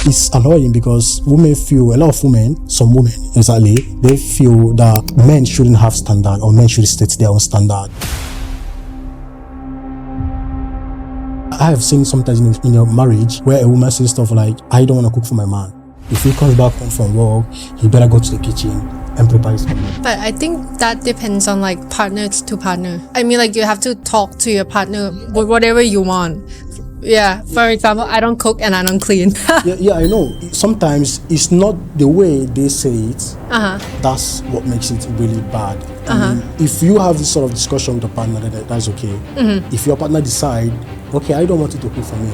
it's annoying because some women exactly, they feel that men shouldn't have standard or men should state their own standard. I have seen sometimes in your marriage where a woman says stuff like, I don't want to cook for my man. If he comes back home from work, he better go to the kitchen and prepare his meal. But I think that depends on like partner to partner. I mean, like you have to talk to your partner with whatever you want. Yeah, for example, I don't cook and I don't clean. yeah, I know. Sometimes it's not the way they say it. That's what makes it really bad. I mean, if you have this sort of discussion with a partner, that's okay. If your partner decide, okay, I don't want you to cook for me,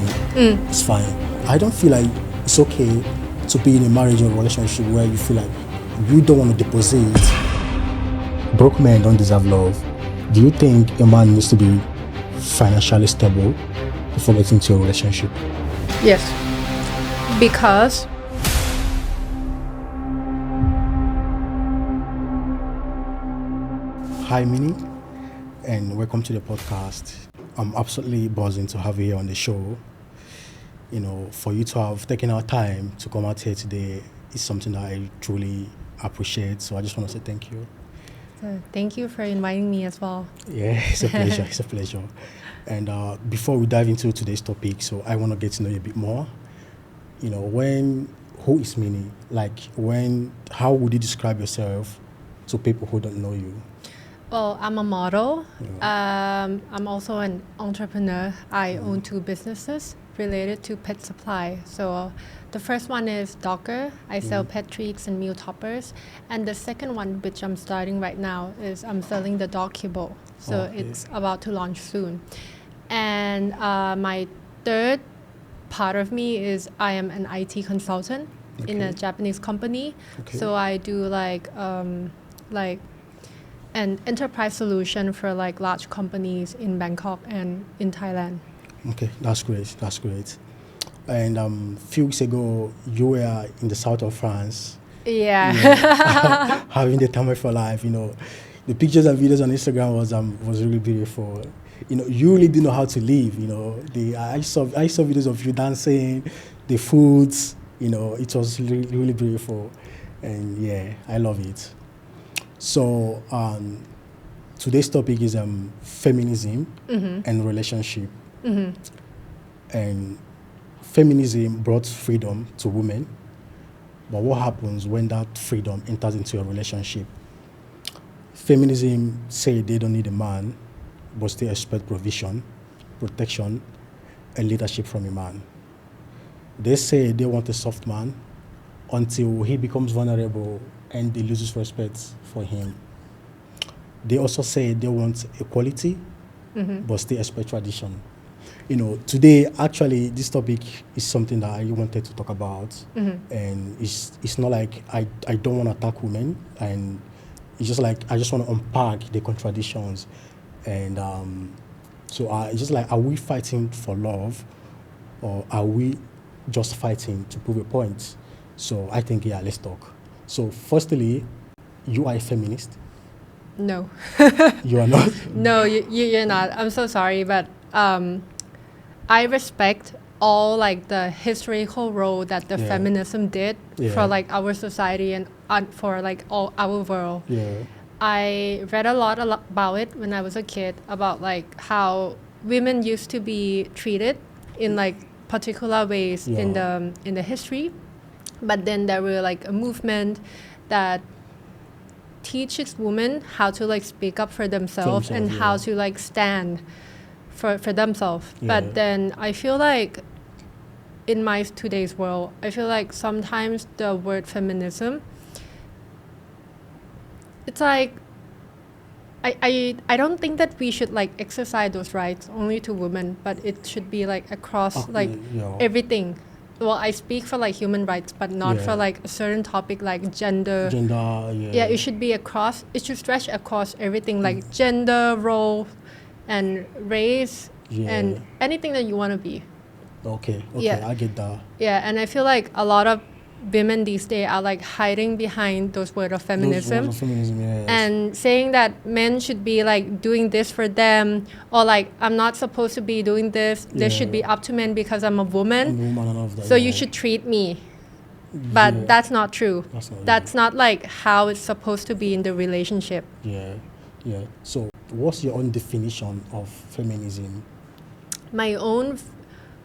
it's fine. I don't feel like it's okay to be in a marriage or relationship where you feel like you don't want to deposit. Broke men don't deserve love. Do you think a man needs to be financially stable before getting into a relationship? Yes, because Hi Minnie, and welcome to the podcast. I'm absolutely buzzing to have you here on the show. You know, for you to have taken our time to come out here today is something that I truly appreciate. So I just want to say thank you. so thank you for inviting me as well. Yeah, it's a pleasure. It's a pleasure. And before we dive into today's topic, so I want to get to know you a bit more. You know, who is Minnie? Like, how would you describe yourself to people who don't know you? Well, I'm a model. I'm also an entrepreneur. I own 2 businesses related to pet supply. So the first one is Docker. I sell pet treats and meal toppers. And the second one, which I'm starting right now, is I'm selling the dog kibble. So it's about to launch soon. And my third part of me is I am an IT consultant in a Japanese company. So I do like an enterprise solution for like large companies in Bangkok and in Thailand. Okay, that's great. And few weeks ago, you were in the south of France. Yeah. Having the time of your life. You know, the pictures and videos on Instagram was really beautiful. You know, you really didn't know how to live. You know, I saw videos of you dancing, the foods. You know, it was really, really beautiful, and yeah, I love it. So today's topic is feminism and relationship. And feminism brought freedom to women, but what happens when that freedom enters into a relationship? Feminism say they don't need a man, but still expect provision, protection, and leadership from a man. They say they want a soft man until he becomes vulnerable and they loses respect for him. They also say they want equality, but still expect tradition. You know, today, actually, this topic is something that I wanted to talk about. And it's not like I don't want to attack women. And it's just like I just want to unpack the contradictions. And so it's just like, are we fighting for love? Or are we just fighting to prove a point? So I think, yeah, let's talk. So firstly, you are a feminist? No. You are not? No, you're not. I'm so sorry, but I respect all like the historical role that the feminism did for like our society and for like all our world. Yeah. I read a lot about it when I was a kid, about like how women used to be treated in like particular ways in the history, but then there were like a movement that teaches women how to like speak up for themselves and how to like stand for themselves. But then I feel like in my today's world, I feel like sometimes the word feminism, it's like I don't think that we should like exercise those rights only to women, but it should be like across everything. Well, I speak for like human rights, but not for like a certain topic like gender. Yeah, it should be across. It should stretch across everything, like gender, role, and race, and anything that you want to be. Okay, Yeah. I get that. Yeah, and I feel like a lot of women these days are like hiding behind those words of feminism. Those words of feminism, yes. And saying that men should be like doing this for them, or like I'm not supposed to be doing this. This should be up to men because I'm a woman. I'm a woman and all of that, so yeah. you should treat me. But Yeah. that's not true. That's not like how it's supposed to be in the relationship. Yeah, yeah. So, what's your own definition of feminism? My own,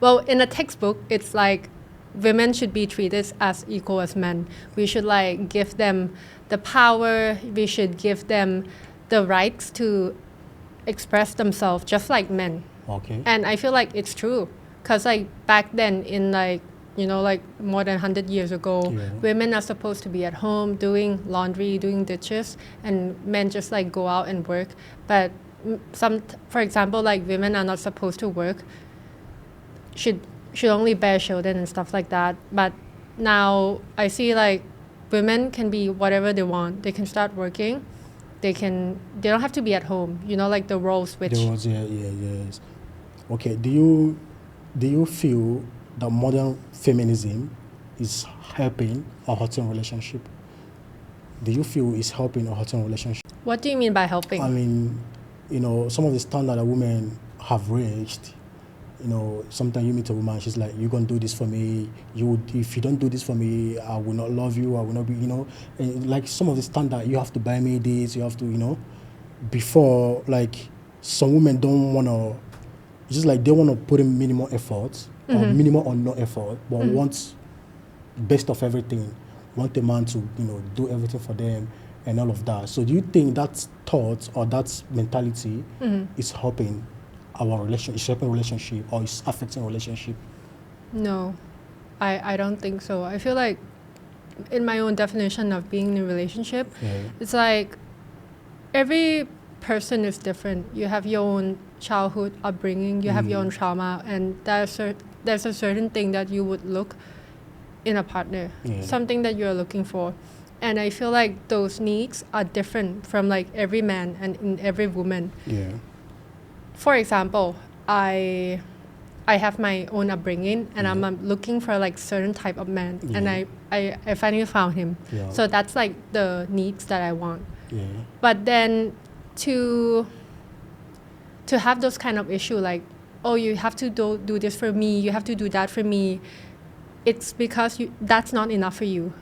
well, in a textbook, it's like women should be treated as equal as men. We should like give them the power. We should give them the rights to express themselves just like men. Okay. And I feel like it's true, because like back then in like, you know, like more than 100 years ago, Yeah. women are supposed to be at home doing laundry, doing dishes, and men just like go out and work. But for example, like women are not supposed to work, should only bear children and stuff like that. But now I see like women can be whatever they want. They can start working. They don't have to be at home. You know, like the role switch. Yes. Okay. Do you feel that modern feminism is helping or hurting relationship? Do you feel it's helping or hurting relationship? What do you mean by helping? I mean, you know, some of the standards that women have reached. You know, sometimes you meet a woman, she's like, "You're gonna do this for me. If you don't do this for me, I will not love you. I will not be." You know, and like some of the standard, you have to buy me this. You have to, you know, before like some women don't wanna. It's just like they wanna put in minimal effort or minimal or no effort, but want best of everything. Want a man to, you know, do everything for them and all of that. So do you think that thought or that mentality is helping our relationship or is affecting relationship? No, I don't think so. I feel like in my own definition of being in a relationship, it's like every person is different. You have your own childhood upbringing, you have your own trauma, and there's a certain thing that you would look in a partner, something that you're looking for. And I feel like those needs are different from like every man and in every woman. Yeah. For example, I have my own upbringing, and I'm looking for like certain type of man, and I finally found him. Yeah. So that's like the needs that I want. Yeah. But then to have those kind of issue like, oh, you have to do this for me, you have to do that for me, it's because that's not enough for you.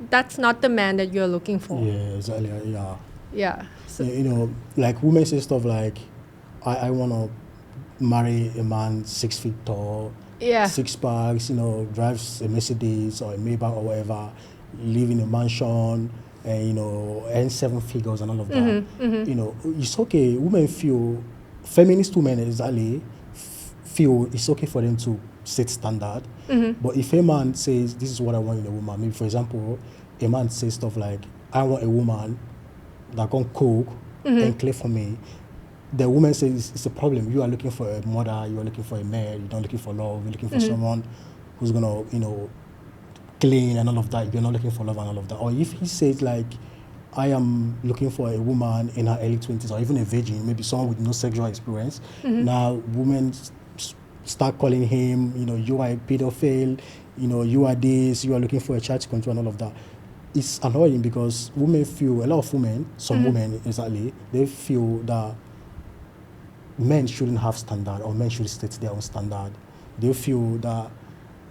That's not the man that you're looking for. Yeah, exactly. Yeah. Yeah. So, You know, like women say stuff like, I want to marry a man 6 feet tall, yeah. 6 packs, you know, drives a Mercedes or a Maybach or whatever, live in a mansion, and, you know, earn 7 figures and all of that. You know, it's okay. Women feel, feminist women exactly, feel it's okay for them to set standard. But if a man says, this is what I want in a woman, maybe for example, a man says stuff like, I want a woman that can cook and clean for me. The woman says it's a problem. You are looking for a mother, you are looking for a man, you're not looking for love, you're looking for someone who's gonna, you know, clean and all of that. You're not looking for love and all of that. Or if he says like, I am looking for a woman in her early 20s or even a virgin, maybe someone with no sexual experience. Now women start calling him, you know, you are a pedophile, you know, you are this, you are looking for a child to control and all of that. It's annoying because women feel, a lot of women, some women exactly, they feel that men shouldn't have standard or men should state their own standard. They feel that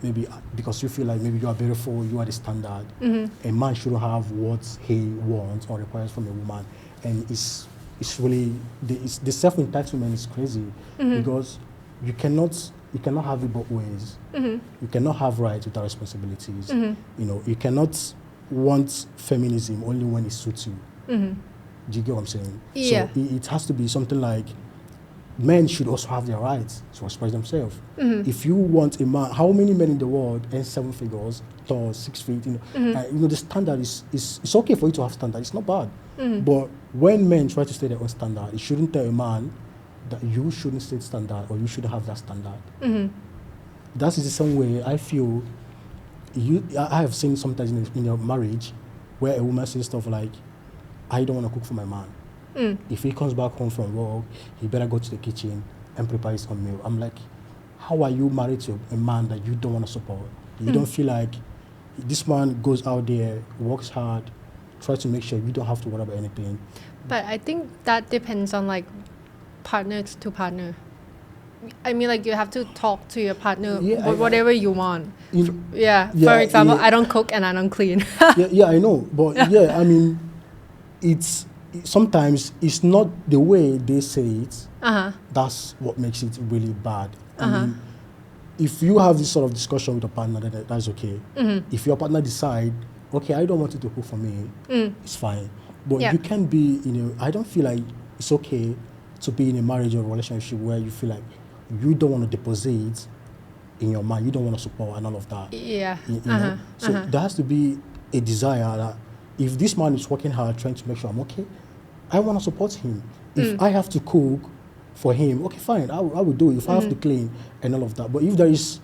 maybe because you feel like maybe you are beautiful, you are the standard. A man shouldn't have what he wants or requires from a woman. And it's really, the self-entitlement is crazy because you cannot have it both ways. You cannot have rights without responsibilities. You know, you cannot want feminism only when it suits you. Do you get what I'm saying? Yeah. So it has to be something like men should also have their rights to express themselves. If you want a man, how many men in the world earn 7 figures, tall, 6 feet? You know, the standard is it's okay for you to have standard. It's not bad. But when men try to state their own standard, it shouldn't tell a man that you shouldn't state standard or you shouldn't have that standard. That is the same way I feel. I have seen sometimes in your marriage where a woman says stuff like, I don't want to cook for my man. If he comes back home from work, he better go to the kitchen and prepare his own meal. I'm like, how are you married to a man that you don't want to support? You don't feel like This man goes out there, works hard, tries to make sure you don't have to worry about anything. But I think that depends on like partner to partner. I mean, like you have to talk to your partner Yeah, whatever you want. In- Yeah. Yeah, For example, yeah. I don't cook and I don't clean. yeah, I know, but yeah, I mean, sometimes it's not the way they say it. That's what makes it really bad. I mean, if you have this sort of discussion with your partner, then that's okay. If your partner decide, okay, I don't want you to cook for me, it's fine. But Yeah. you can be, I don't feel like it's okay to be in a marriage or relationship where you feel like you don't want to deposit in your mind, you don't want to support and all of that. Yeah. You know? So there has to be a desire that if this man is working hard trying to make sure I'm okay, I want to support him. If I have to cook for him, okay, fine, I will do it. If I have to clean and all of that. But if there is,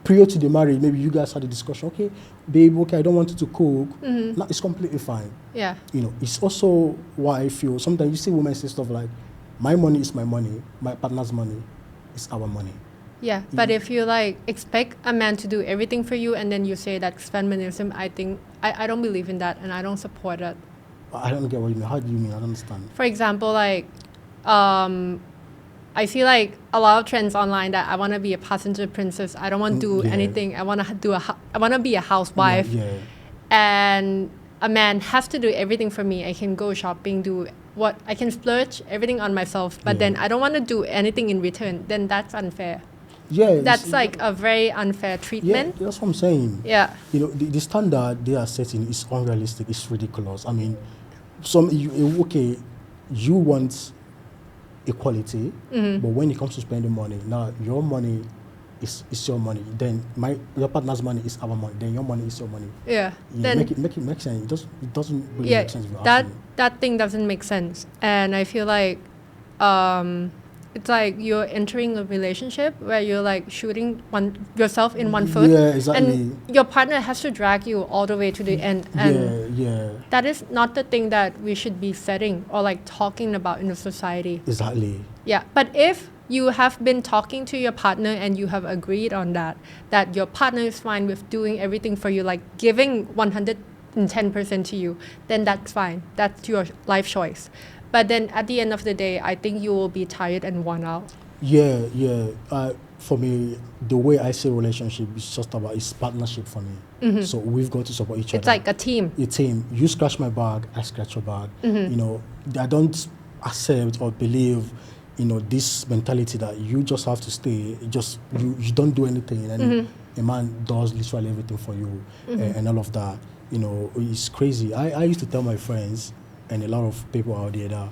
prior to the marriage, maybe you guys had a discussion, okay, babe, okay, I don't want you to cook. No, it's completely fine. Yeah. It's also why I feel sometimes you see women say stuff like, my money is my money, my partner's money is our money. Yeah, but if you like expect a man to do everything for you and then you say that's feminism, I think I don't believe in that and I don't support it. I don't get what you mean. How do you mean? I don't understand. For example, like I see like a lot of trends online that I want to be a passenger princess. I don't want to do Yeah. anything. I want to I want to be a housewife. Yeah. And a man has to do everything for me. I can go shopping, do what I can splurge everything on myself, but Yeah. then I don't want to do anything in return. Then that's unfair. Yeah. That's like a very unfair Yeah, treatment. that's what I'm saying. Yeah. The standard they are setting is unrealistic. It's ridiculous. I mean, okay, you want equality, but when it comes to spending money, now your money is your money. Then your partner's money is our money. Then your money is your money. Yeah. Then Then make it make sense. It doesn't really yeah, make sense. If you ask that me. that thing doesn't make sense. And I feel like it's like you're entering a relationship where you're like shooting yourself in one foot. Yeah, exactly. And your partner has to drag you all the way to the end. And Yeah. that is not the thing that we should be setting or like talking about in the society. Exactly. Yeah, but if you have been talking to your partner and you have agreed on that your partner is fine with doing everything for you, like giving 110% to you, then that's fine. That's your life choice. But then at the end of the day, I think you will be tired and worn out. Yeah. For me, the way I see relationship is just about it's partnership for me. So we've got to support each other. It's like a team. A team. You scratch my back, I scratch your back. I don't accept or believe, this mentality that you just have to stay. You don't do anything, and a man does literally everything for you, and all of that. It's crazy. I used to tell my friends and a lot of people out there that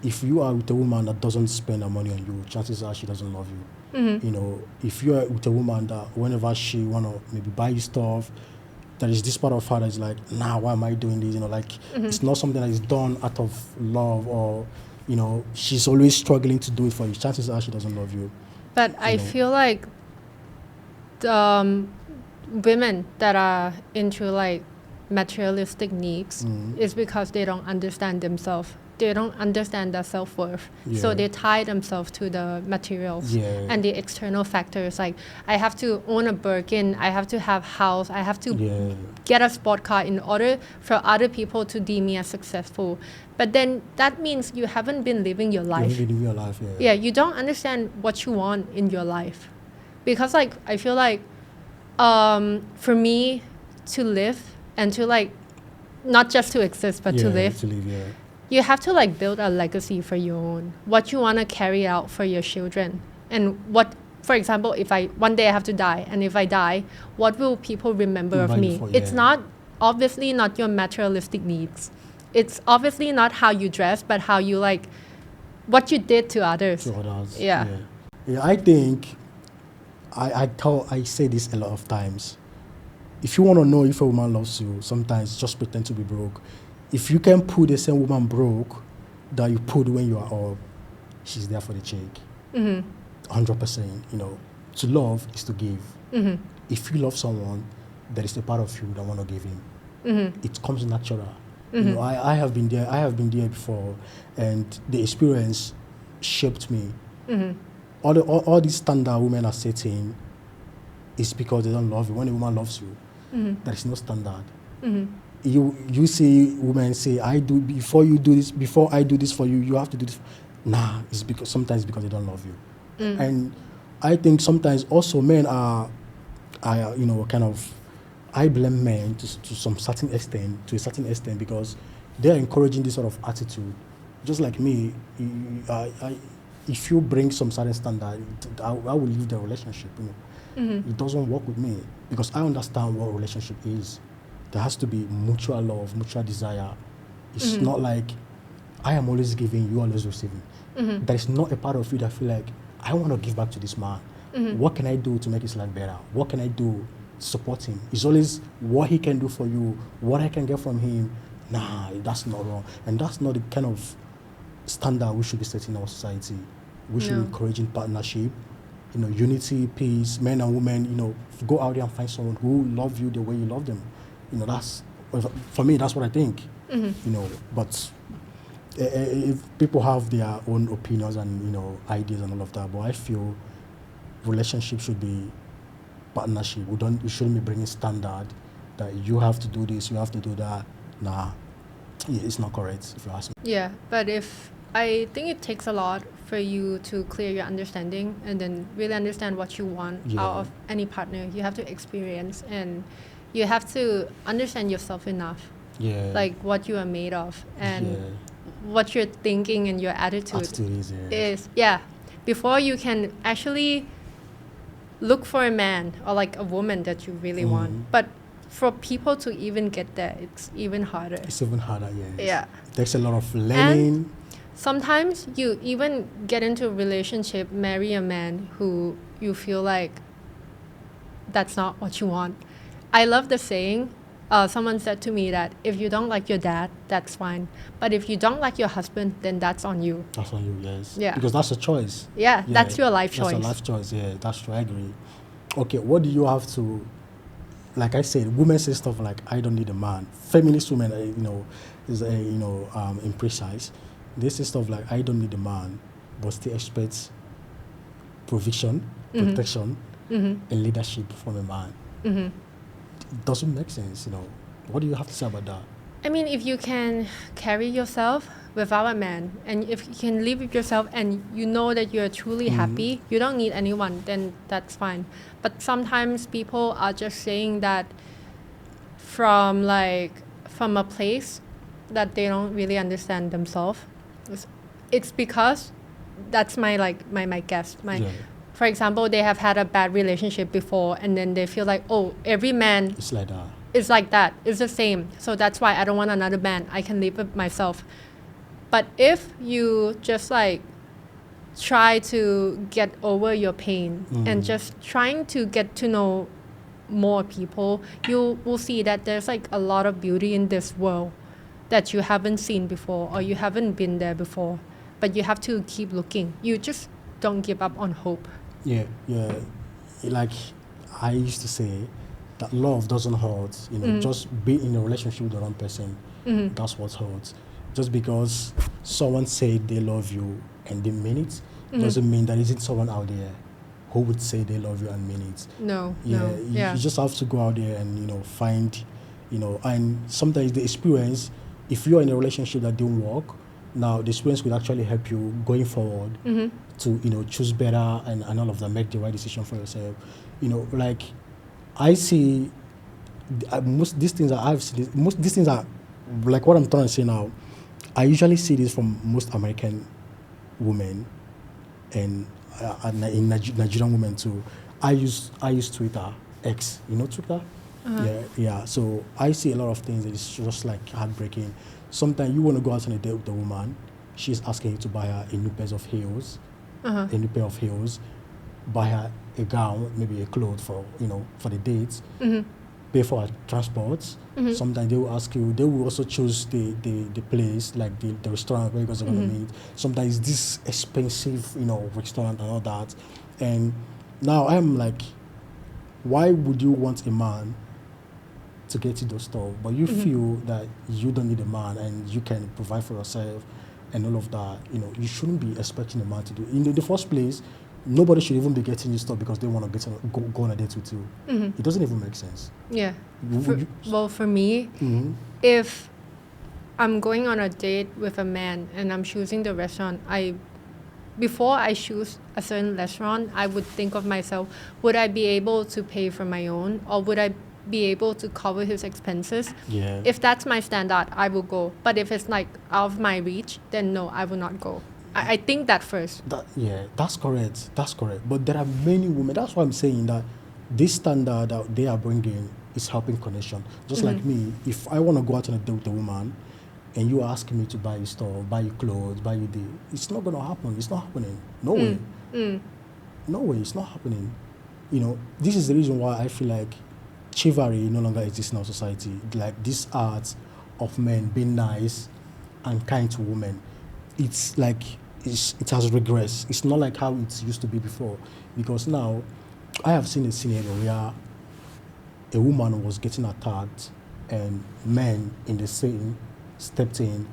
if you are with a woman that doesn't spend her money on you, chances are she doesn't love you. If you are with a woman that whenever she wanna maybe buy you stuff, there is this part of her that's like, nah, why am I doing this? It's not something that is done out of love, or she's always struggling to do it for you. Chances are she doesn't love you. But I feel like women that are into like materialistic needs is because they don't understand themselves. They don't understand their self-worth. So Yeah. they tie themselves to the materials Yeah. and the external factors. Like, I have to own a Birkin, I have to have house, I have to Yeah. get a sport car in order for other people to deem me as successful. But then that means you haven't been living your life. You're living your life, Yeah, you don't understand what you want in your life. Because like I feel like for me to live and to like not just to exist but to live, you have to like build a legacy for your own, what you want to carry out for your children. And what, for example, if one day I have to die, and if I die, what will people remember of me? It's not obviously not your materialistic needs. It's obviously not how you dress, but how you like what you did to others. Yeah. I think I say this a lot of times. If you want to know if a woman loves you, sometimes just pretend to be broke. If you can put the same woman broke that you put when you are up, she's there for the check. 100%. To love is to give. If you love someone, there is a part of you that want to give him. It comes natural. I have been there. I have been there before, and the experience shaped me. All these standard women are setting is because they don't love you. When a woman loves you, There is no standard. You see women say, I do before you do this, before I do this for you, you have to do this. Nah, it's because sometimes because they don't love you. And I think sometimes also men are kind of, I blame men to some certain extent, to a certain extent, because they're encouraging this sort of attitude. Just like me, if you bring some certain standard, I will leave the relationship. It doesn't work with me because I understand what a relationship is. There has to be mutual love, mutual desire. It's not like I am always giving, you always receiving. There is not a part of you that feel like I want to give back to this man. What can I do to make his life better? What can I do to support him? It's always what he can do for you, what I can get from him. Nah, that's not wrong. And that's not the kind of standard we should be setting in our society. We should be encouraging partnership, unity, peace, men and women, go out there and find someone who love you the way you love them. That's, for me, that's what I think. But if people have their own opinions and, ideas and all of that, but I feel relationship should be partnership. We shouldn't be bringing standard that you have to do this, you have to do that. Nah, it's not correct if you ask me. Yeah, but I think it takes a lot for you to clear your understanding and then really understand what you want out of any partner. You have to experience and you have to understand yourself enough. Yeah. Like what you are made of and what you're thinking and your attitude is. Yeah. Before you can actually look for a man or like a woman that you really want. But for people to even get there, it's even harder. It's even harder, yes. Yeah. It takes a lot of learning. And sometimes you even get into a relationship, marry a man who you feel like that's not what you want. I love the saying, someone said to me that if you don't like your dad, that's fine. But if you don't like your husband, then that's on you. That's on you, yes. Yeah. Because that's a choice. Yeah, that's your life choice. That's a life choice, yeah. That's true, I agree. Okay, what do you have to, like I said, women say stuff like, I don't need a man. Feminist women, is imprecise. They say stuff like, I don't need a man, but still expect provision, protection, and leadership from a man. It doesn't make sense, What do you have to say about that? I mean, if you can carry yourself without a man, and if you can live with yourself and you know that you're truly happy, you don't need anyone, then that's fine. But sometimes people are just saying that from a place that they don't really understand themselves. It's because that's my guess. For example, they have had a bad relationship before and then they feel like, oh, every man It's like that. It's like that. It's the same. So that's why I don't want another man. I can live with myself. But if you just try to get over your pain and just trying to get to know more people, you will see that there's a lot of beauty in this world that you haven't seen before or you haven't been there before. But you have to keep looking. You just don't give up on hope. Yeah. Like I used to say, that love doesn't hurt. Just be in a relationship with the wrong person. That's what hurts. Just because someone said they love you and they mean it, doesn't mean there isn't someone out there who would say they love you and mean it. No. You just have to go out there and find, and sometimes the experience, if you're in a relationship that didn't work, now the experience will actually help you going forward to choose better and all of that, make the right decision for yourself. I see most these things that I've seen, most these things are like what I'm trying to say now. I usually see this from most American women and in Nigerian women too. I use Twitter, X, Twitter? Yeah. So I see a lot of things that is just heartbreaking. Sometimes you want to go out on a date with a woman, she's asking you to buy her a new pair of heels, buy her a gown, maybe a clothes for the dates, pay for her transports. Sometimes they will ask you, they will also choose the place, like the restaurant where you guys are going to meet. Sometimes this expensive, restaurant and all that. And now I'm like, why would you want a man to get you those stuff, but you feel that you don't need a man and you can provide for yourself and all of that? You shouldn't be expecting a man to do it. In the first place, nobody should even be getting you stuff because they want to go on a date with you. It doesn't even make sense. Yeah. Would you- Well, for me, if I'm going on a date with a man and I'm choosing the restaurant, before I choose a certain restaurant, I would think of myself, would I be able to pay for my own, or would I be able to cover his expenses? Yeah. If that's my standard, I will go. But if it's like out of my reach, then no, I will not go. I think that first. That's correct. That's correct. But there are many women. That's why I'm saying that this standard that they are bringing is helping connection. Just like me, if I want to go out on a date with a woman, and you ask me to buy you stuff, buy you clothes, buy you this, it's not going to happen. It's not happening. No way. No way. It's not happening. You know, this is the reason why I feel like chivalry no longer exists in our society. Like this art of men being nice and kind to women, it's like it has regressed. It's not like how it used to be before. Because now, I have seen a scenario where a woman was getting attacked and men in the scene stepped in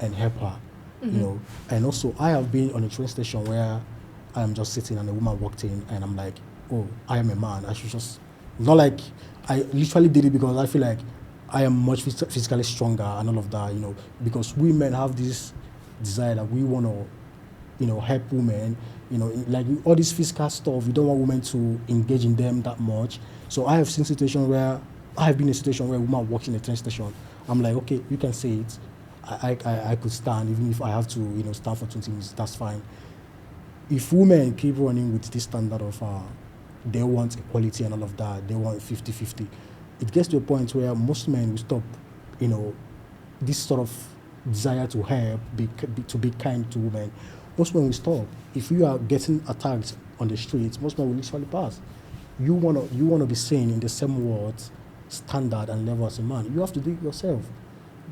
and helped her, you know. And also, I have been on a train station where I am just sitting and a woman walked in and I'm like, oh, I am a man. I should just, not like, I literally did it because I feel like I am much physically stronger and all of that, you know, because women have this desire that we want to, you know, help women, you know, like all this physical stuff, you don't want women to engage in them that much. So I have seen situations where, I have been in a situation where a woman walks in a train station. I'm like, okay, you can say it. I could stand, even if I have to, you know, stand for 20 minutes, that's fine. If women keep running with this standard of they want equality and all of that, they want 50-50, it gets to a point where most men will stop, you know, this sort of desire to help, to be kind to women. Most men will stop. If you are getting attacked on the streets, most men will literally pass. You wanna be seen in the same words, standard and level as a man. You have to do it yourself.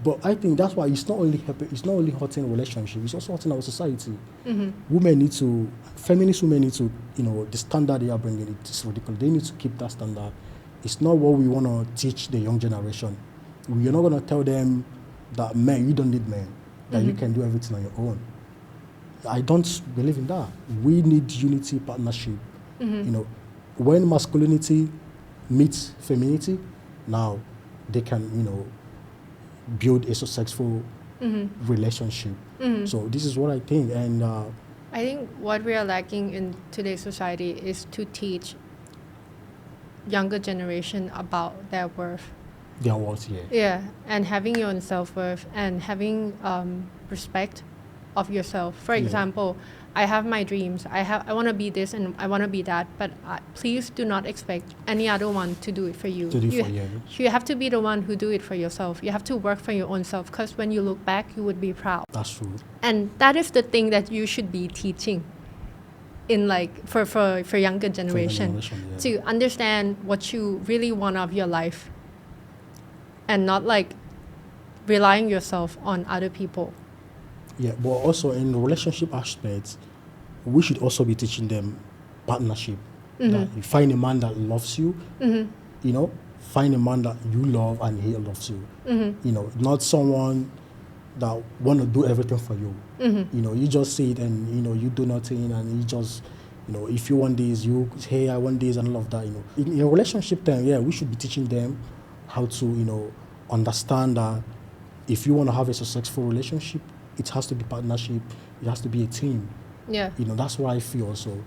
But I think that's why it's not only hurting relationships, it's also hurting our society. Women need to, feminist women need to, you know, the standard they are bringing, it's ridiculous. They need to keep that standard. It's not what we want to teach the young generation. We're not going to tell them that men, you don't need men, that you can do everything on your own. I don't believe in that. We need unity, partnership. You know, when masculinity meets femininity, now they can, you know, build a successful relationship. So this is what I think. And I think what we are lacking in today's society is to teach younger generation about their worth. their worth, Yeah, and having your own self-worth and having respect of yourself. For example, I have my dreams. I want to be this and I want to be that, but please do not expect any other one to do it for you. You have to be the one who do it for yourself. You have to work for your own self, because when you look back, you would be proud. That's true. And that is the thing that you should be teaching in like for younger generation, to understand what you really want of your life and not like relying yourself on other people. Yeah, but also in the relationship aspects, we should also be teaching them partnership. That you find a man that loves you, you know, find a man that you love and he loves you. You know, not someone that want to do everything for you. You know, you just see it and, you know, you do nothing and you just, you know, if you want this, you, hey, I want this and all of that, you know. In a relationship time, we should be teaching them how to, you know, understand that if you want to have a successful relationship, it has to be partnership, it has to be a team. Yeah. You know, that's what I feel also.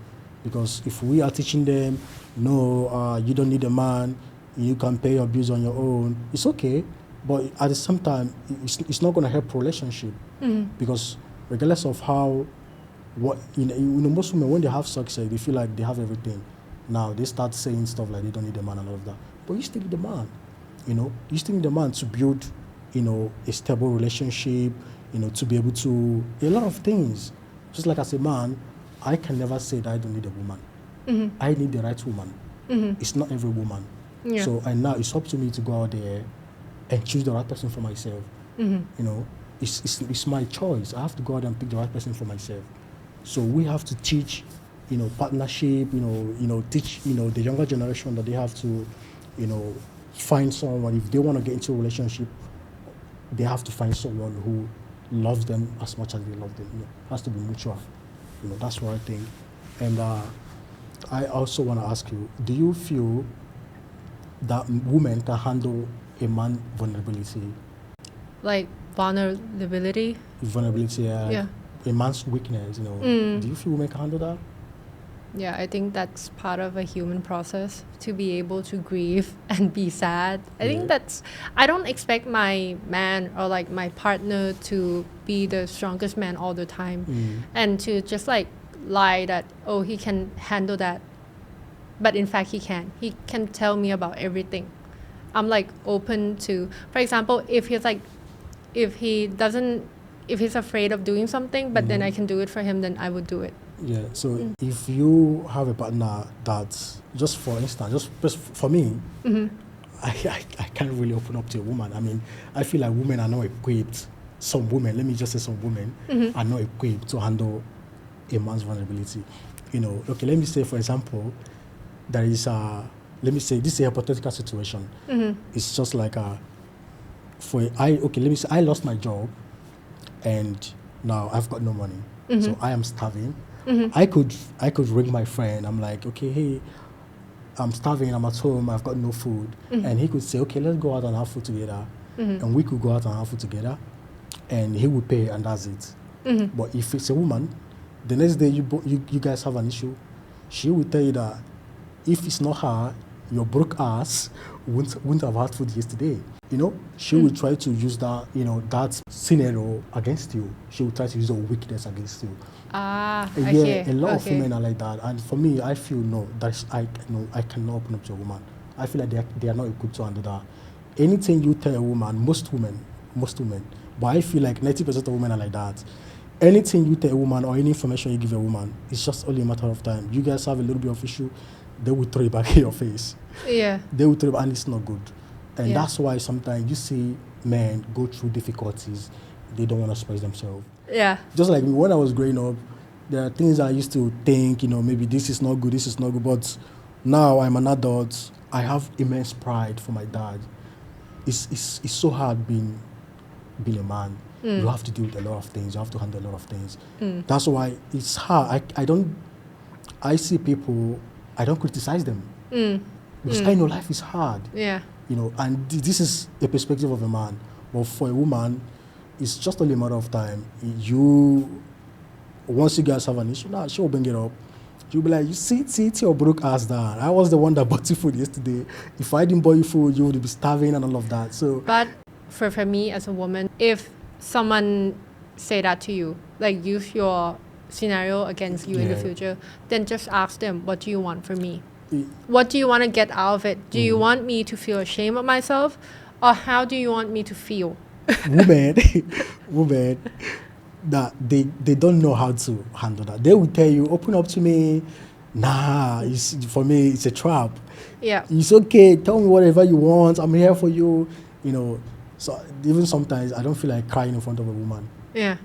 Because if we are teaching them, no, you don't need a man, you can pay your bills on your own, it's okay. But at the same time, it's not going to help relationship. Because regardless of how, you know, most women, when they have success, they feel like they have everything. Now, they start saying stuff like they don't need a man and all of that. But you still need a man, you know. You still need a man to build, you know, a stable relationship, you know, to be able to, a lot of things. Just like as a man, I can never say that I don't need a woman. I need the right woman. It's not every woman. Yeah. So, and now it's up to me to go out there and choose the right person for myself. You know, it's my choice. I have to go out and pick the right person for myself. So we have to teach, you know, partnership, you know, teach, you know, the younger generation that they have to, you know, find someone. If they want to get into a relationship, they have to find someone who loves them as much as they love them. You know, it has to be mutual. You know, that's what I think. And I also want to ask you, do you feel that women can handle a man vulnerability? Like vulnerability. Vulnerability, Yeah. a man's weakness, Mm. Do you feel women can handle that? Yeah, I think that's part of a human process to be able to grieve and be sad. I Yeah. think I don't expect my man or like my partner to be the strongest man all the time and to just like lie that, oh, he can handle that. But in fact, he can. He can tell me about everything. I'm like open to, for example, if he's afraid of doing something, but then I can do it for him, then I would do it. Yeah, so if you have a partner that, just for instance, just for me, I can't really open up to a woman. I mean, I feel like women are not equipped. Some women, let me just say some women, are not equipped to handle a man's vulnerability. Okay, let me say, for example, there is let me say, this is a hypothetical situation. It's just like let me say, I lost my job and now I've got no money. So I am starving. I could ring my friend. I'm like, okay, hey, I'm starving, I'm at home, I've got no food. And he could say, okay, let's go out and have food together. And we could go out and have food together. And he would pay, and that's it. But if it's a woman, the next day you guys have an issue, she will tell you that if it's not her, your broke ass wouldn't have had food yesterday. She will try to use that, that scenario against you. She will try to use your weakness against you. Okay. A lot of women are like that, and for me, I feel I cannot open up to a woman. I feel like they are not equipped to handle that. Anything you tell a woman, most women, but I feel like 90% of women are like that. Anything you tell a woman or any information you give a woman, it's just only a matter of time. You guys have a little bit of issue, they will throw it back in your face. Yeah. They will throw it back, and it's not good. And Yeah. that's why sometimes you see men go through difficulties, they don't want to express themselves. Yeah. Just like me, when I was growing up, there are things I used to think, maybe this is not good, but now I'm an adult, I have immense pride for my dad. It's so hard being a man. You have to deal with a lot of things, you have to handle a lot of things. That's why it's hard. I see people, I don't criticize them. Because I know life is hard. Yeah. And this is a perspective of a man. But for a woman, it's just only a matter of time. Once you guys have an issue, she'll bring it up. She'll be like, you sit your broke ass down. I was the one that bought you food yesterday. If I didn't buy you food, you would be starving and all of that. So, but for me as a woman, if someone say that to you, like use your scenario against you in the future, then just ask them, what do you want from me? What do you want to get out of it? Do you want me to feel ashamed of myself? Or how do you want me to feel? Women, that they don't know how to handle that. They will tell you, open up to me. Nah, for me, it's a trap. Yeah. It's okay. Tell me whatever you want. I'm here for you. So even sometimes I don't feel like crying in front of a woman. Yeah.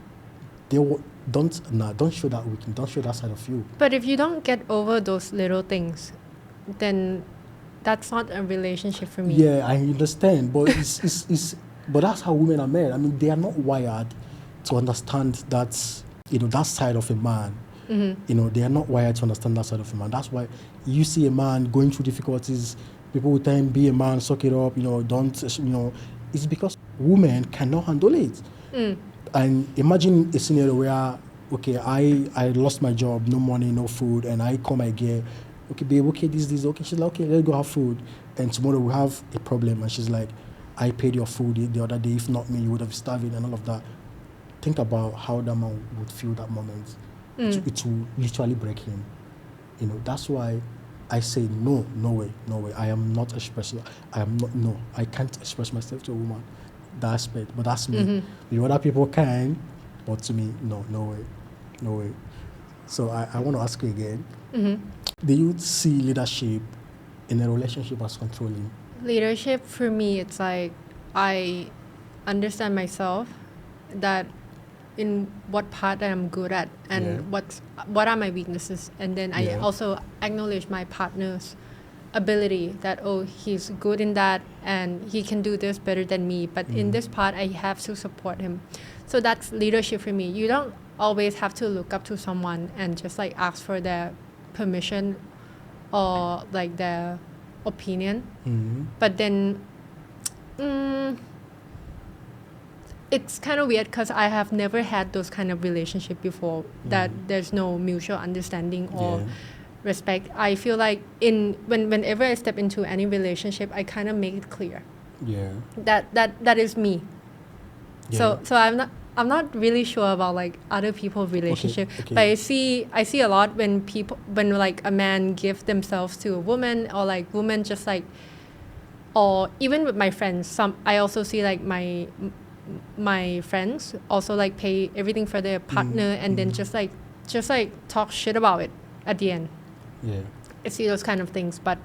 Don't show that weakness. Don't show that side of you. But if you don't get over those little things, then that's not a relationship for me. Yeah, I understand, but but that's how women are made. I mean, they are not wired to understand that that side of a man. They are not wired to understand that side of a man. That's why you see a man going through difficulties, people will tell him, be a man, suck it up, don't, it's because women cannot handle it. And imagine a scenario where, okay, I lost my job, no money, no food, and I call my girl, okay, babe, okay, this, okay. She's like, okay, let's go have food. And tomorrow we have a problem, and she's like, I paid your food the other day. If not me, you would have been starving and all of that. Think about how that man would feel that moment. It will literally break him. That's why I say no way. I am not expressing. I can't express myself to a woman. That aspect, but that's me. The other people can, but to me, no way. So I want to ask you again. Do you see leadership in a relationship as controlling? Leadership for me, it's like I understand myself, that in what part that I'm good at and what are my weaknesses, and then I also acknowledge my partner's ability, that he's good in that and he can do this better than me, but in this part I have to support him. So that's leadership for me. You don't always have to look up to someone and just like ask for their permission or like their opinion. Mm-hmm. But then it's kind of weird because I have never had those kind of relationship before that there's no mutual understanding or Yeah. respect. I feel like whenever I step into any relationship, I kind of make it clear Yeah. that is me. Yeah. So I'm not really sure about like other people's relationship, okay. but I see a lot when like a man give themselves to a woman, or like women just like, or even with my friends, I also see like my friends also like pay everything for their partner and then just like talk shit about it at the end. Yeah. I see those kind of things, but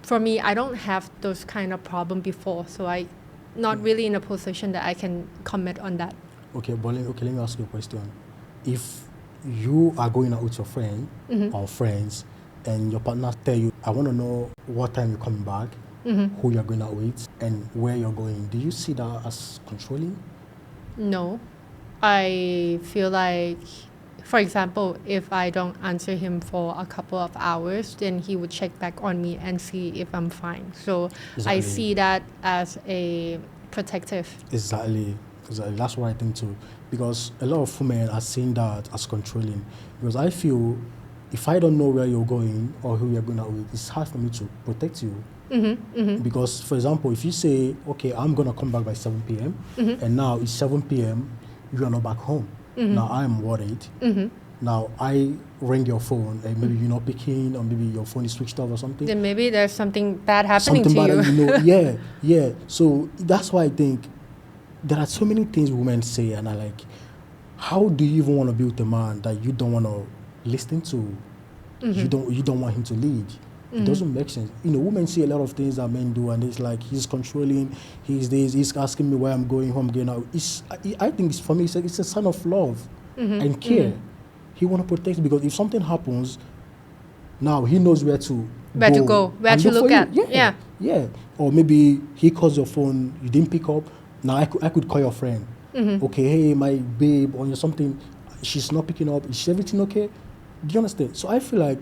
for me, I don't have those kind of problem before, so I not really in a position that I can comment on that. Okay, but let me ask you a question. If you are going out with your friend or friends, and your partner tell you, I want to know what time you're coming back, who you're going out with, and where you're going, do you see that as controlling? No, I feel like, for example, if I don't answer him for a couple of hours, then he would check back on me and see if I'm fine. So I Exactly. see that as a protective. Exactly. That's what I think too. Because a lot of women are seeing that as controlling. Because I feel if I don't know where you're going or who you're going out with, it's hard for me to protect you. Because, for example, if you say, okay, I'm going to come back by 7 p.m., and now it's 7 p.m., you are not back home. Now I'm worried. Now I ring your phone and maybe you're not picking, or maybe your phone is switched off or something. Then maybe there's something bad happening Something to bad, you. yeah. So that's why I think there are so many things women say, and I like, how do you even want to be with a man that you don't want to listen to? You don't want him to lead. It doesn't make sense. Women see a lot of things that men do, and it's like he's controlling, he's this, he's asking me where I'm going, who I'm going out. I think it's, for me, it's a sign of love and care. He want to protect, because if something happens, now he knows where to go, where to look at. Yeah. Or maybe he calls your phone, you didn't pick up. Now I could call your friend. Okay, hey, my babe, or something, she's not picking up. Is everything okay? Do you understand? So I feel like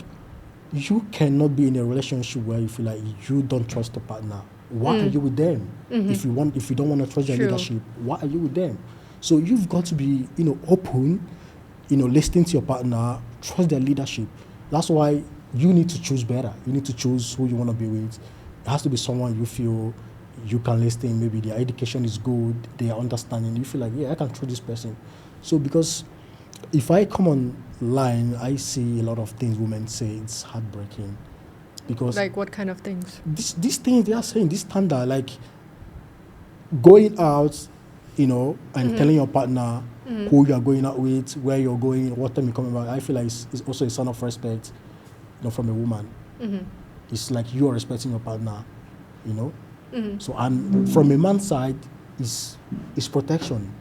you cannot be in a relationship where you feel like you don't trust the partner. Why are you with them? If you don't want to trust their True. leadership, why are you with them? So you've got to be, open, listening to your partner, trust their leadership. That's why you need to choose better. You need to choose who you want to be with. It has to be someone you feel you can listen. Maybe their education is good, their understanding. You feel like, yeah, I can trust this person. So because if I come online, I see a lot of things women say, it's heartbreaking. Because Like what kind of things? these things they are saying, this standard, like going out, and telling your partner who you are going out with, where you're going, what time you're coming back, I feel like it's also a sign of respect, from a woman. It's like you are respecting your partner, So, and from a man's side, it's protection.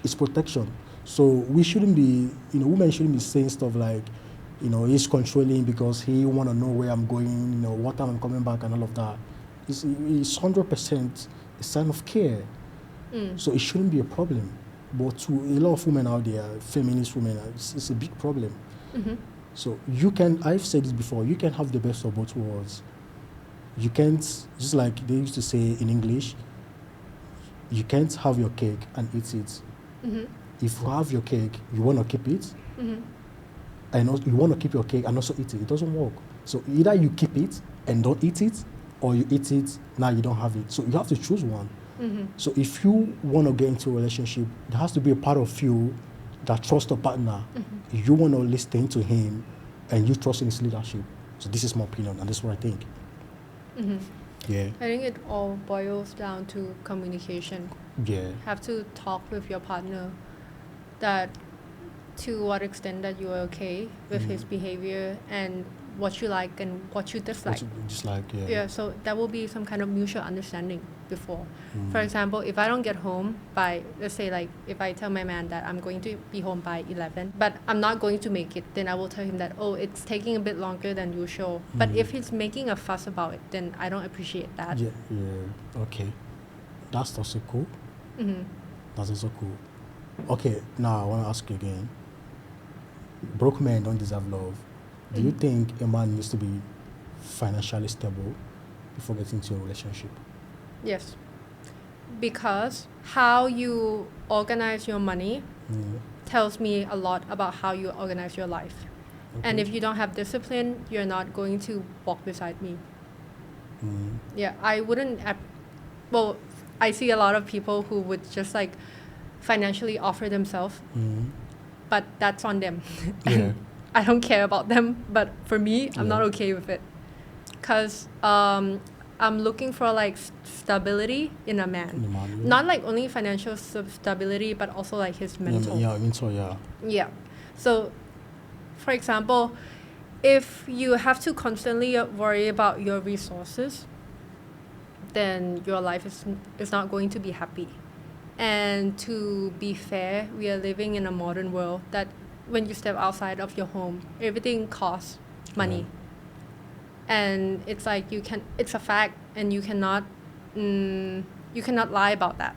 It's protection. So we shouldn't be, women shouldn't be saying stuff like, he's controlling because he want to know where I'm going, what time I'm coming back, and all of that. It's 100% a sign of care. So it shouldn't be a problem. But to a lot of women out there, feminist women, it's a big problem. So I've said this before, you can have the best of both worlds. You can't, just like they used to say in English, you can't have your cake and eat it. If you have your cake, you want to keep it, and also you want to keep your cake and also eat it. It doesn't work. So either you keep it and don't eat it, or you eat it, now you don't have it. So you have to choose one. So if you want to get into a relationship, there has to be a part of you that trusts a partner. You want to listen to him, and you trust in his leadership. So this is my opinion, and this is what I think. Yeah. I think it all boils down to communication. Yeah. Have to talk with your partner that to what extent that you are okay with his behavior and what you like and what you dislike. Yeah, so that will be some kind of mutual understanding before. For example, if I don't get home by, let's say like if I tell my man that I'm going to be home by 11, but I'm not going to make it, then I will tell him that, oh, it's taking a bit longer than usual. But if he's making a fuss about it, then I don't appreciate that. Yeah. Okay. That's also cool. That's also cool. Okay, now I want to ask you again. Broke men don't deserve love. Do you think a man needs to be financially stable before getting into a relationship? Yes. Because how you organize your money tells me a lot about how you organize your life. And if you don't have discipline, you're not going to walk beside me. Yeah, I wouldn't. Well, I see a lot of people who would just like financially offer themselves, but that's on them. And I don't care about them, but for me, I'm not okay with it. Because I'm looking for like stability in a man. Not like only financial stability, but also like his mental. Yeah. So, for example, if you have to constantly worry about your resources, then your life is not going to be happy. And to be fair, we are living in a modern world that when you step outside of your home, everything costs money. And it's like it's a fact, and you cannot lie about that.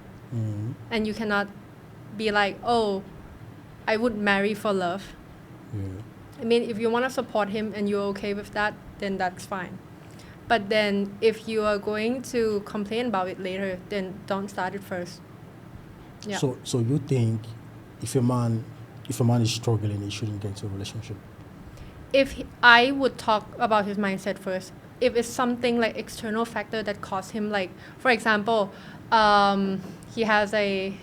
And you cannot be like, oh, I would marry for love. I mean, if you want to support him and you're okay with that, then that's fine. But then if you are going to complain about it later, then don't start it first. Yeah. So you think if a man is struggling, he shouldn't get into a relationship? I would talk about his mindset first. If it's something like external factor that caused him, like, for example, he has a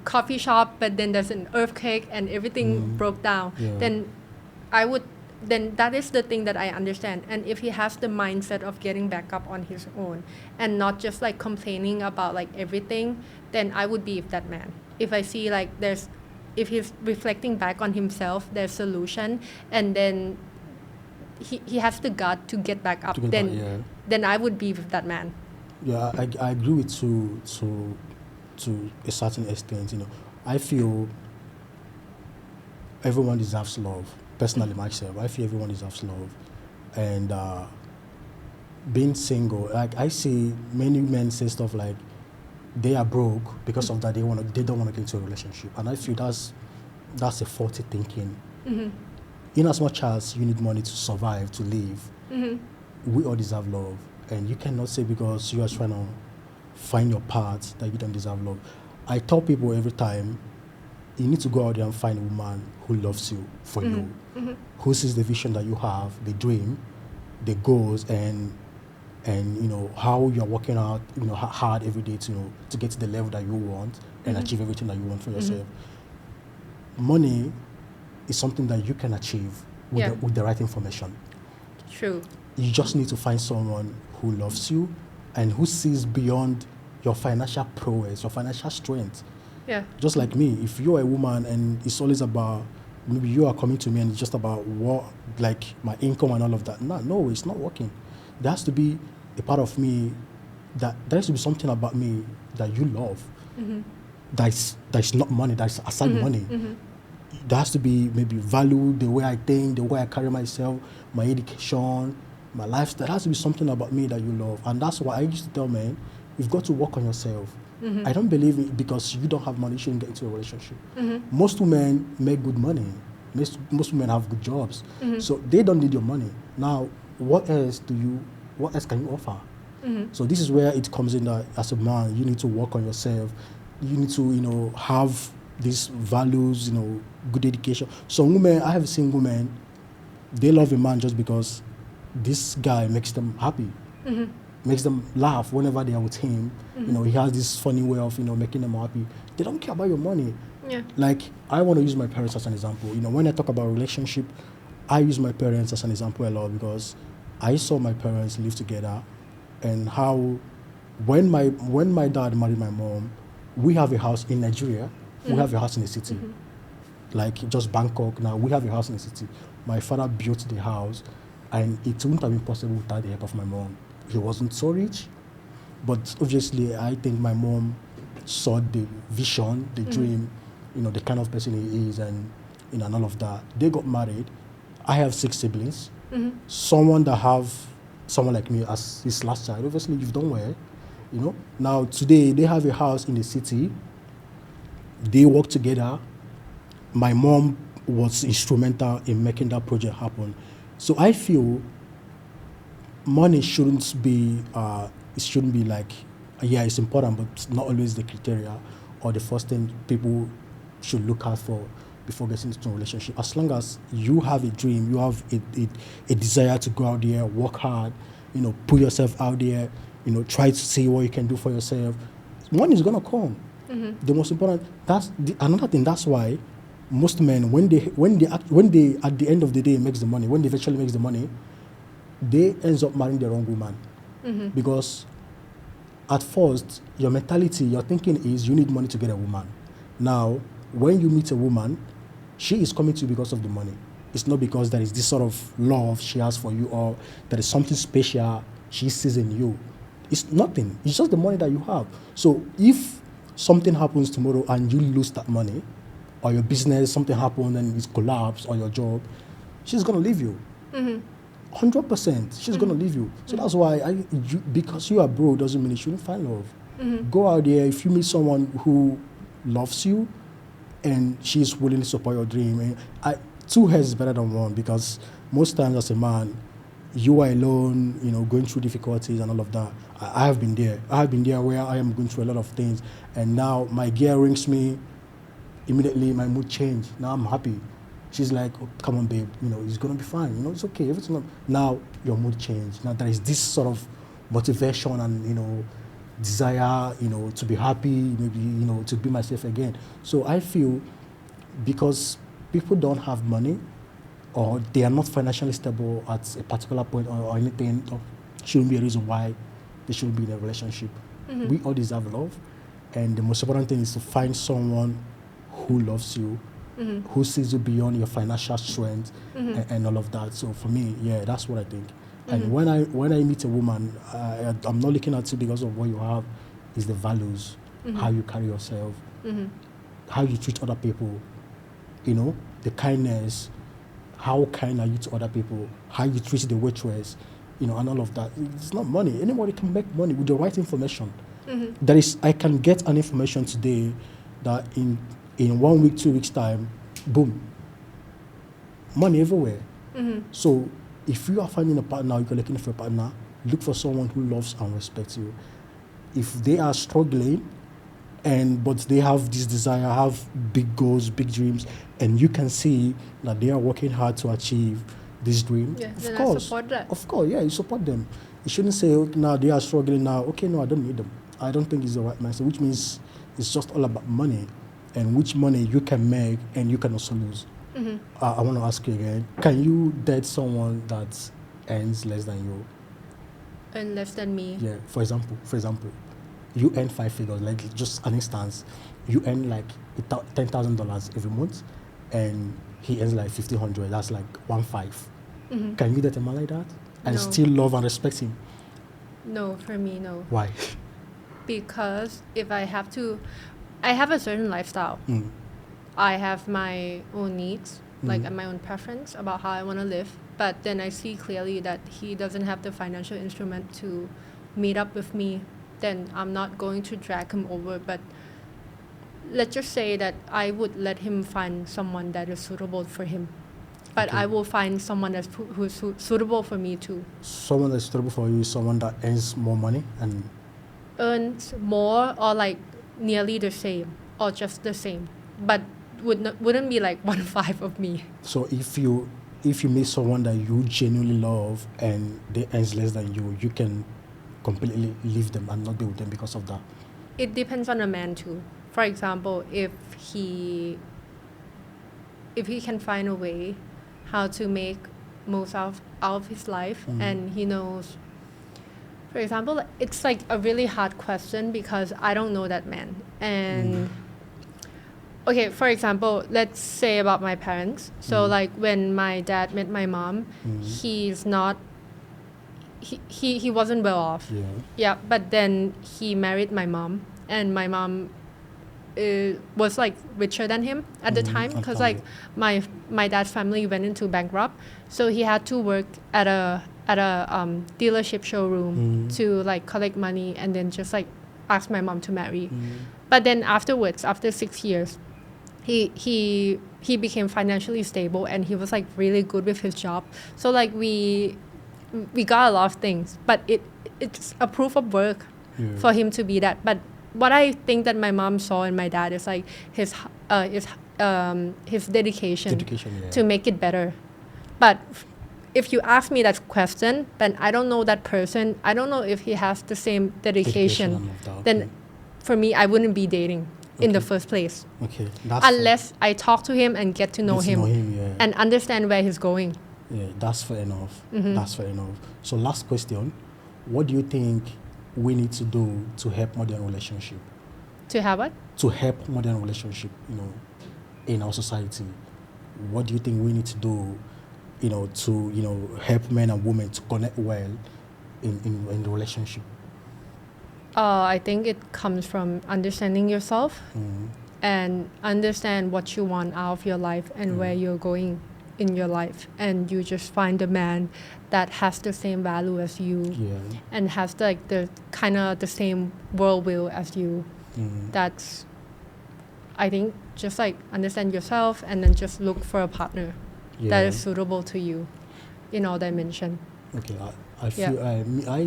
coffee shop, but then there's an earthquake and everything broke down, then that is the thing that I understand. And if he has the mindset of getting back up on his own and not just like complaining about like everything, then I would be with that man. If I see like if he's reflecting back on himself, there's solution, and then he has the gut to get back up, then I would be with that man. Yeah, I agree with you to a certain extent. I feel everyone deserves love. Personally, myself, I feel everyone deserves love. And being single, like I see many men say stuff like they are broke because of that, they don't want to get into a relationship. And I feel that's a faulty thinking. In as much as you need money to survive, to live, we all deserve love. And you cannot say because you are trying to find your path that you don't deserve love. I tell people every time, you need to go out there and find a woman who loves you for you, who sees the vision that you have, the dream, the goals, and how you're working out hard every day to get to the level that you want and achieve everything that you want for yourself. Money is something that you can achieve with the right information. True. You just need to find someone who loves you and who sees beyond your financial prowess, your financial strength. Yeah. Just like me, if you're a woman and it's always about, maybe you are coming to me and it's just about what, like my income and all of that. No, it's not working. There has to be a part of me there has to be something about me that you love. That's not money, that's aside money. There has to be maybe value, the way I think, the way I carry myself, my education, my lifestyle. There has to be something about me that you love. And that's why I used to tell men, you've got to work on yourself. I don't believe it because you don't have money, you shouldn't get into a relationship. Most women make good money. Most women have good jobs. So they don't need your money. Now, what else can you offer? So this is where it comes in that as a man, you need to work on yourself. You need to, have these values, good education. Some women, I have seen women, they love a man just because this guy makes them happy. Makes them laugh whenever they are with him. He has this funny way of, making them happy. They don't care about your money. Yeah. Like, I want to use my parents as an example. When I talk about relationship, I use my parents as an example a lot because I saw my parents live together and how when my dad married my mom, we have a house in Nigeria. We have a house in the city. Like just Bangkok now, we have a house in the city. My father built the house and it wouldn't have been possible without the help of my mom. He wasn't so rich, but obviously I think my mom saw the vision, the dream, the kind of person he is and all of that. They got married. I have 6 siblings. Someone like me as his last child, obviously you've done well. Now today they have a house in the city. They work together. My mom was instrumental in making that project happen. So I feel money shouldn't be like, yeah, it's important, but it's not always the criteria or the first thing people should look out for before getting into a relationship. As long as you have a dream, you have a desire to go out there, work hard, put yourself out there, try to see what you can do for yourself, money is gonna come. The most important, another thing. That's why most men, when they at the end of the day makes the money, when they eventually makes the money, they ends up marrying the wrong woman. Because at first, your mentality, your thinking is you need money to get a woman. Now, when you meet a woman, she is coming to you because of the money. It's not because there is this sort of love she has for you or there is something special she sees in you. It's nothing. It's just the money that you have. So if something happens tomorrow and you lose that money, or your business, something happened and it's collapsed, or your job, she's going to leave you. 100%, she's gonna leave you. So that's why because you are broke doesn't mean you shouldn't find love. Go out there. If you meet someone who loves you and she's willing to support your dream, and two heads is better than one, because most times as a man, you are alone, going through difficulties and all of that. I have been there. I have been there where I am going through a lot of things, and now my gear rings me. Immediately, my mood changed. Now I'm happy. She's like, oh, come on, babe, it's going to be fine. It's okay. Everything. Now your mood changed. Now there is this sort of motivation and, desire, to be happy, maybe, to be myself again. So I feel because people don't have money or they are not financially stable at a particular point or anything, shouldn't be a reason why they shouldn't be in a relationship. We all deserve love. And the most important thing is to find someone who loves you, who sees you beyond your financial strength and all of that. So for me, yeah, that's what I think. And when I meet a woman, I'm not looking at you because of what you have. It's the values, how you carry yourself, how you treat other people, the kindness, how kind are you to other people, how you treat the waitress, and all of that. It's not money. Anybody can make money with the right information. I can get an information today that in 1 week, 2 weeks time, boom, money everywhere. So if you are finding a partner, you're looking for a partner, look for someone who loves and respects you. If they are struggling but they have this desire, have big goals, big dreams, and you can see that they are working hard to achieve this dream, of course, I support that. Of course, yeah, you support them. You shouldn't say, okay, now they are struggling now, okay, no, I don't need them. I don't think it's the right mindset, which means it's just all about money, and which money you can make and you can also lose. I want to ask you again, can you date someone that earns less than you? Earn less than me? Yeah, for example, you earn 5 figures, like just an instance, you earn like $10,000 every month, and he earns like $1,500, that's like 1.5. Can you date a man like that and still love and respect him? No, for me, no. Why? Because if I have a certain lifestyle. I have my own needs, like my own preference about how I want to live. But then I see clearly that he doesn't have the financial instrument to meet up with me. Then I'm not going to drag him over. But let's just say that I would let him find someone that is suitable for him. But okay. I will find someone who's suitable for me too. Someone that's suitable for you is someone that earns more money and earns more, or like nearly the same, or just the same, but wouldn't be like 1/5 of me. So if you meet someone that you genuinely love and they earn less than you can completely leave them and not be with them because of that? It depends on the man too. For example, if he can find a way how to make most out of his life, and he knows. For example, it's like a really hard question because I don't know that man. And okay, for example, let's say about my parents. So like when my dad met my mom, he's not, he wasn't well off. Yeah, but then he married my mom, and my mom was like richer than him at the time, because like my dad's family went into bankrupt, so he had to work at a dealership showroom to like collect money and then just like ask my mom to marry. But then afterwards, after 6 years, he he became financially stable, and he was like really good with his job. So like we got a lot of things, but it's a proof of work for him to be that. But what I think that my mom saw in my dad is like his dedication to make it better. But if you ask me that question, then I don't know that person. I don't know if he has the same dedication. Then for me, I wouldn't be dating in the first place. Okay. Unless I talk to him and get to know him and understand where he's going. Yeah, that's fair enough. That's fair enough. So last question, what do you think we need to do to help modern relationship? To have what? To help modern relationship, in our society. What do you think we need to do, to, help men and women to connect well in the relationship? I think it comes from understanding yourself and understand what you want out of your life and where you're going in your life, and you just find a man that has the same value as you and has like the kind of the same worldview as you. That's, I think, just like understand yourself and then just look for a partner that is suitable to you in all dimension. Okay, I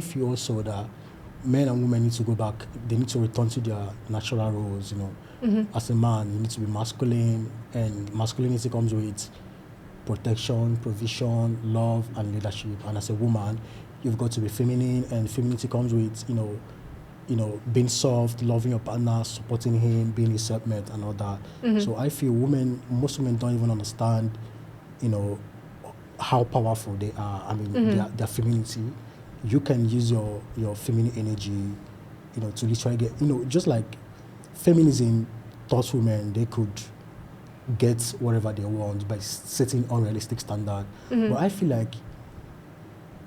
feel also that men and women need to go back. They need to return to their natural roles. As a man, you need to be masculine, and masculinity comes with protection, provision, love, and leadership. And as a woman, you've got to be feminine, and femininity comes with being soft, loving your partner, supporting him, being his helpmate, and all that. So I feel most women don't even understand, how powerful they are. I mean, their femininity. You can use your feminine energy, to literally get, just like feminism taught women they could get whatever they want by setting unrealistic standard. But I feel like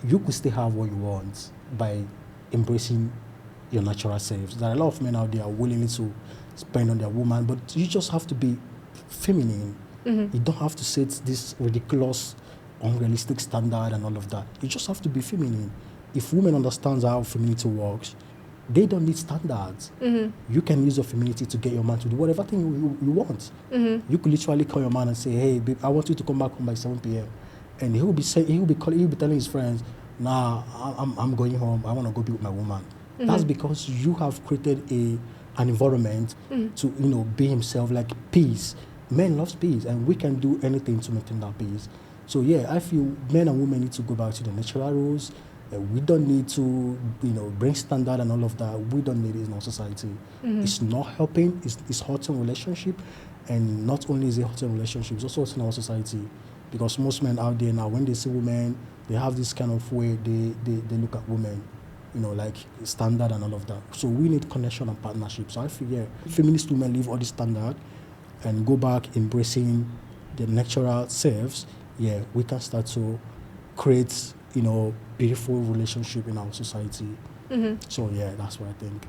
you could still have what you want by embracing your natural selves. There are a lot of men out there willing to spend on their woman, but you just have to be feminine. You don't have to set this ridiculous, unrealistic standard and all of that. You just have to be feminine. If women understand how femininity works, they don't need standards. You can use your femininity to get your man to do whatever thing you want. You could literally call your man and say, "Hey, babe, I want you to come back home by 7 p.m." And he'll be telling his friends, "Nah, I'm going home. I want to go be with my woman." That's because you have created an environment to be himself, like peace. Men love peace, and we can do anything to maintain that peace. So yeah, I feel men and women need to go back to the natural rules. We don't need to, bring standard and all of that. We don't need it in our society. It's not helping. It's hurting relationship, and not only is it hurting relationships, it's also hurting our society. Because most men out there now, when they see women, they have this kind of way they look at women, like standard and all of that. So we need connection and partnership. So I feel feminist women leave all this standard and go back embracing their natural selves. Yeah, we can start to create, beautiful relationship in our society. So yeah, that's what I think.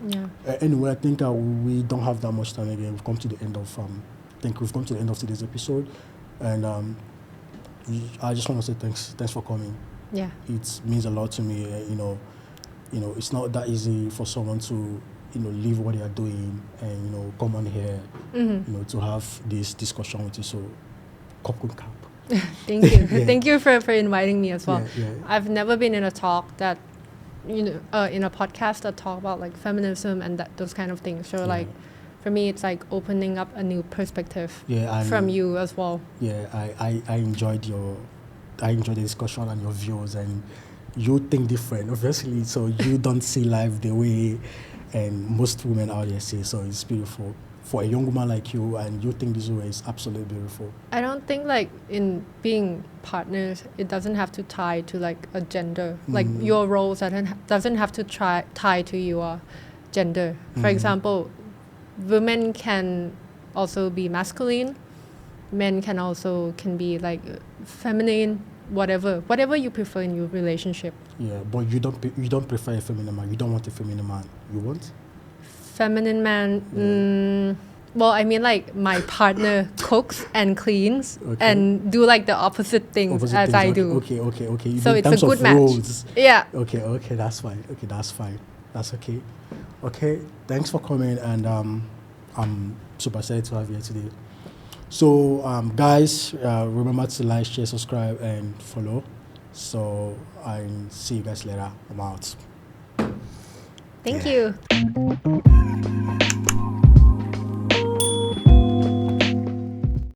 Yeah. Anyway, I think we don't have that much time again. We've come to the end of today's episode, and I just want to say thanks for coming. Yeah. It means a lot to me. It's not that easy for someone to leave what they are doing and come on here, to have this discussion with you. So, kapkun kap. Thank you. Thank you for inviting me as well. Yeah. I've never been in a talk that, in a podcast that talk about like feminism and those kind of things. So like, for me, it's like opening up a new perspective from you as well. Yeah, I enjoyed the discussion and your views, and you think different, obviously. So you don't see life the way and most women out there see. So it's beautiful. For a young woman like you, and you think this way, is absolutely beautiful. I don't think like in being partners, it doesn't have to tie to like a gender. Like your roles doesn't have to tie to your gender. For example, women can also be masculine. Men can be like feminine, whatever you prefer in your relationship. Yeah, but you don't prefer a feminine man. You don't want a feminine man. You want? Feminine man. Well, I mean, like my partner cooks and cleans and do like the opposite things as I do. Okay. So it's a good match. Roles. Yeah. Okay, that's fine. That's okay. Okay, thanks for coming, and I'm super excited to have you here today. So, guys, remember to like, share, subscribe, and follow. So, I see you guys later. I'm out. Thank Yeah. you.